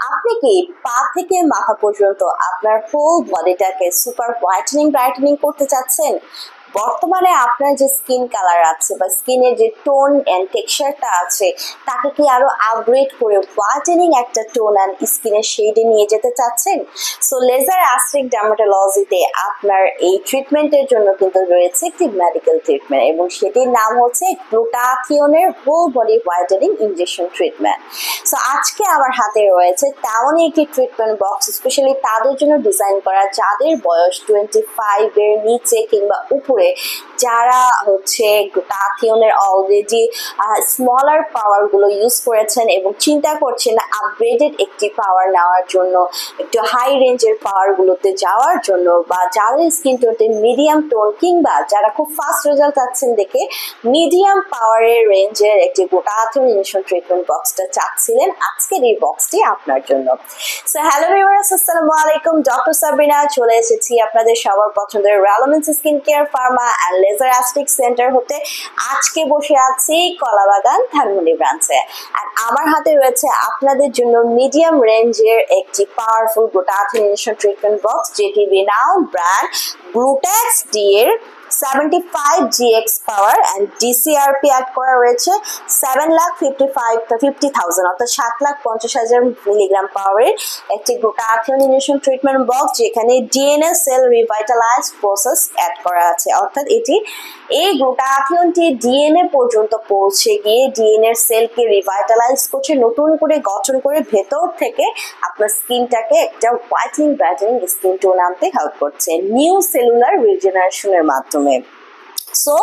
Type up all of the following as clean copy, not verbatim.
আপনি কি পা থেকে মাথা পর্যন্ত আপনার হোল বডিটাকে সুপার ব্রাইটেনিং করতে চাচ্ছেন? বর্তমানে আপনার যে স্কিন কালার আছে বা স্কিনের যে টোন এন্ড টেক্সচারটা আছে তাকে কি আরো আপগ্রেড করে হোয়াইটেনিং একটা টোন এন্ড স্কিনের শেডে নিয়ে যেতে চাচ্ছেন? সো লেজার অ্যাস্টিক ডার্মাটোলজিতে আপনার এই ট্রিটমেন্টের জন্য কিন্তু রয়েছে একটি মেডিকেল ট্রিটমেন্ট এবং সেটির নাম হচ্ছে গ্লুটাথিওনের whole body whitening injection treatment. So আজকে আমার হাতে রয়েছে তেমনই একটি ট্রিটমেন্ট বক্স, স্পেশালি তাদের জন্য ডিজাইন করা যাদের বয়স 25 এর নিচে কিংবা উপরে, যারা হচ্ছে গ্লুটাথিওনের অলরেডি স্মলার পাওয়ার গুলো ইউজ করেছেন এবং চিন্তা করছেন আপগ্রেডেড একটি পাওয়ার নেওয়ার জন্য, একটু হাই রেঞ্জের পাওয়ার গুলোতে যাওয়ার জন্য, বা যাদের স্কিন টোনতে মিডিয়াম টোন কিংবা যারা খুব ফাস্ট রেজাল্ট চাচ্ছেন দেখে মিডিয়াম পাওয়ারের রেঞ্জের একটি গ্লুটাথিওন ইনজেকশন ট্রিটমেন্ট বক্সটা চাচ্ছিলেন, আজকের এই বক্সটি আপনার জন্য। সো হ্যালো ভিউয়ার্স, আসসালামু আলাইকুম। ডক্টর সাবরিনা চলে এসেছি আপনাদের সবার পছন্দের রেলোমেন্স skin care pharma and laser aesthetic center হতে। আজকে বসে আছি কলাবাগান ধানমন্ডি ব্রাঞ্চে, আর আমার হাতে রয়েছে আপনাদের জন্য মিডিয়াম রেঞ্জের একটি powerful glutathione injection treatment box, যেটি রিনাউন্ড ব্র্যান্ড গ্লুটেক্স ডি এর 75 GX power and DCRP add করা রয়েছে 7,50,000 অর্থাৎ 7,50,000 মিলিগ্রাম পাওয়ারের একটি গ্লুটাথিওন ইনজেকশন ট্রিটমেন্ট বক্স, যেখানে DNA cell revitalise process add করা আছে। অর্থাৎ এই গ্লুটাথিওনটি ডিএনএ পর্যন্ত পৌঁছে গিয়ে ডিএনএ সেলকে রিভাইটালাইজ করছে, নতুন করে গঠন করে ভেতর থেকে আপনার স্কিনটাকে একটা ব্রাইটেনিং স্কিন টোন আনতে হেল্প করছে নিউ সেলুলার রিজেনারেশনের মাধ্যমে। সো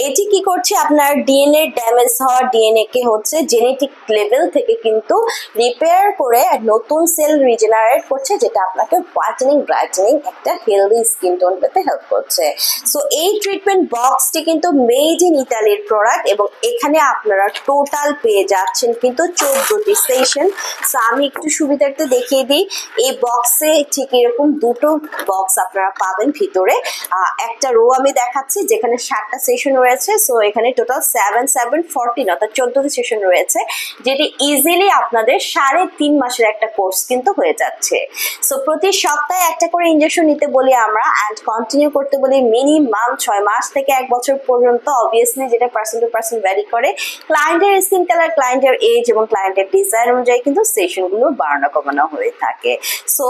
এটি কি করছে, আপনার ডিএনএ ড্যামেজ হওয়া ডিএনএ কে হচ্ছে জেনেটিক লেভেল থেকে কিন্তু রিপেয়ার করে নতুন সেল রিজেনারেট করছে, যেটা আপনাকে ব্রাইটেনিং একটা হেলদি স্কিন টোন পেতে হেল্প করছে। সো এই ট্রিটমেন্ট বক্সটি কিন্তু মেড ইন ইতালির প্রোডাক্ট এবং এখানে আপনারা টোটাল পেয়ে যাচ্ছেন কিন্তু 14টি সেশন। সো আমি একটু সুবিধার্থে দেখিয়ে দিই, এই বক্সে ঠিক এরকম দুটো বক্স আপনারা পাবেন ভিতরে। একটা রো আমি দেখাচ্ছি যেখানে 7টা সেশন রয়েছে। সো এখানে টোটাল 7/7/14 অর্থাৎ 14টি সেশন রয়েছে, যেটি ইজিলি আপনাদের 3.5 মাসের একটা কোর্স কিন্তু হয়ে যাচ্ছে। সো প্রতি সপ্তাহে একটা করে ইনজেকশন নিতে বলি আমরা এন্ড কন্টিনিউ করতে বলি মিনিমাম 6 মাস থেকে 1 বছর পর্যন্ত। অবভিয়াসলি যেটা পার্সন টু পার্সন ভ্যারি করে, ক্লায়েন্টের স্কিন কালার, ক্লায়েন্টের এজ এবং ক্লায়েন্টের ডিজাইন অনুযায়ী কিন্তু সেশনগুলো বাড়ানো কমানো হয়ে থাকে। সো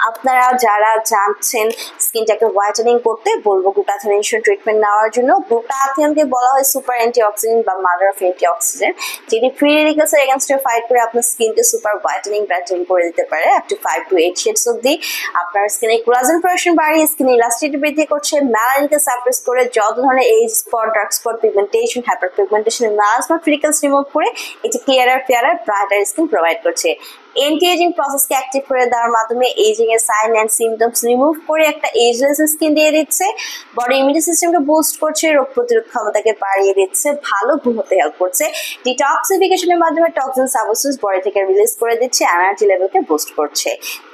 আপনারা যারা চাচ্ছেন স্কিনটাকে হোয়াইটেনিং করতে, বলবো গ্লুটাথিওন ইনজেকশন ট্রিটমেন্ট নেওয়ার জন্য। গ্লুটাথিওনকে বলা হয় সুপার অ্যান্টিঅক্সিডেন্ট বা মাদার অফ অ্যান্টিঅক্সিডেন্ট, যেটি ফ্রি রেডিক্যালস এর এগেইনস্টে ফাইট করে আপনার স্কিনকে সুপার ব্রাইটেনিং করে দিতে পারে আপ টু 5 to 8 শেডস অবধি। আপনার স্কিনে কোলাজেন প্রোডাকশন বাড়িয়ে স্কিন ইলাস্টিসিটি বৃদ্ধি করছে, মেলানিনকে সাপ্রেস করে যত ধরনের age spot, dark spot, pigmentation, hyper pigmentation, melanoma freckles remove করে এটি ক্লিয়ারার ব্রাইটার স্কিন প্রোভাইড করছে। এন্টি এজিং প্রসেসকে অ্যাক্টিভ করে দেওয়ার মাধ্যমে এজিং এর সাইন এন্ড সিমটমস রিমুভ করে একটা এজলেস স্কিন দিয়ে দিচ্ছে। বডি ইমিউনিটি সিস্টেমকে বুস্ট করছে, রোগ প্রতিরোধ ক্ষমতাকে বাড়িয়ে দিচ্ছে, ভালো ঘুম হতে হেল্প করছে। ডিটক্সিফিকেশনের মাধ্যমে টক্সিন সাবস্টেন্স বডি থেকে রিলিজ করে দিচ্ছে, এনার্জি লেভেলকে বুস্ট করছে।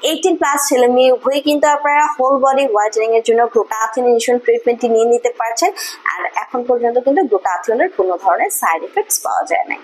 18+ ছেলে মেয়ে উভয়ই কিন্তু আপনারা হোল বডি হোয়াইটেনিং এর জন্য গ্লুটাথিওন ইনজেকশন ট্রিটমেন্টটি নিয়ে নিতে পারছেন। আর এখন পর্যন্ত কিন্তু গ্লুটাথিওনের কোনো ধরনের সাইড এফেক্টস পাওয়া যায় না।